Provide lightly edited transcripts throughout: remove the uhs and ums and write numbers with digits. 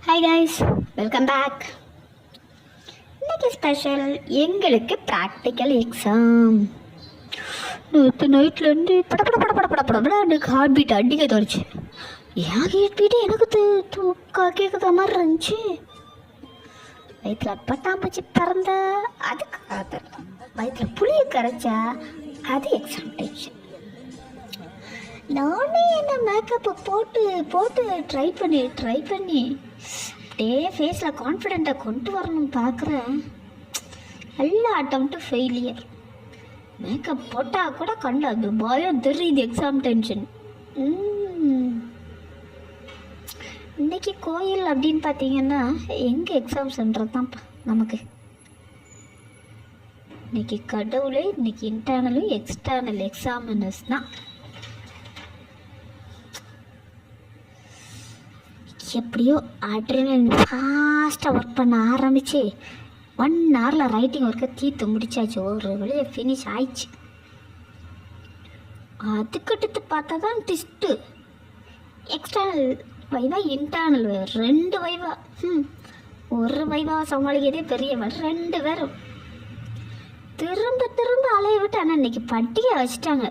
Hi guys, welcome back. இன்னைக்கு special எங்களுக்கு practical exam. நேற்று நைட்லேருந்து படப்பட எனக்கு ஹார்ட் பீட் அடிக்க தோணுச்சு. ஏன் ஹார்ட் பீட்டு எனக்கு கேட்குற மாதிரி இருந்துச்சு. வயிற்றில் பட்டாம்பூச்சி பறந்த அதுக்கு வயிற்றில் புளியை கரைச்சா அது எக்ஸாம் டென்ஷன். நானே என்ன மேக்கப்பை போட்டு ட்ரை பண்ணி அப்படியே ஃபேஸில் கான்ஃபிடென்ட்டாக கொண்டு வரணும்னு பார்க்குறேன். எல்லா அட்டம்ப்ட்டும் ஃபெயிலியர். மேக்கப் போட்டால் கூட கண்டு அது பயம் தெரியுது. Exam tension. இன்றைக்கி கோயில் அப்படின்னு பார்த்தீங்கன்னா எங்கே எக்ஸாம் சென்டர் தான் நமக்கு. இன்றைக்கி கடவுளே, இன்றைக்கி இன்டர்னலும் எக்ஸ்டர்னல் எக்ஸாமினர்ஸ் தான். எப்படியோ அட்ரினலின் ஃபாஸ்ட்டாக ஒர்க் பண்ண ஆரம்பித்து 1 hourல ரைட்டிங் ஒர்க்கை தீர்த்து முடிச்சாச்சு. ஒரு வழியை ஃபினிஷ் ஆயிடுச்சு. அதுக்கடுத்து பார்த்தா தான் டிஸ்ட்டு. எக்ஸ்டர்னல் வைவா, இன்டர்னல் வைவா, 2 வைவா. ஒரு வைவா சமாளிக்கிறதே பெரியவன். 2 பேரும் திரும்ப அலைய விட்டு. ஆனால் இன்னைக்கு பட்டியை வச்சுட்டாங்க.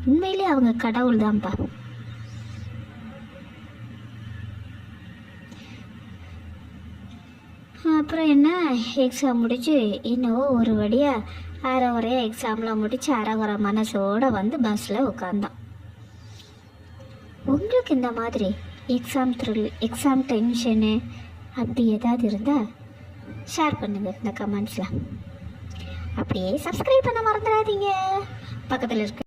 உண்மையிலே அவங்க கடவுள் தான்ப்பா. அப்புறம் என்ன, எக்ஸாம் முடிச்சு இன்னும் ஒரு வழியாக அரைகுறையாக எக்ஸாம்லாம் முடித்து அரைகுறை மனசோடு வந்து பஸ்ஸில் உட்காந்தான். உங்களுக்கு இந்த மாதிரி எக்ஸாம் த்ரில், எக்ஸாம் டென்ஷனு அப்படி ஏதாவது இருந்தால் ஷேர் பண்ணுங்கள் இந்த கமெண்ட்ஸில். அப்படியே சப்ஸ்கிரைப் பண்ண மறந்துடாதீங்க. பக்கத்தில் இருக்க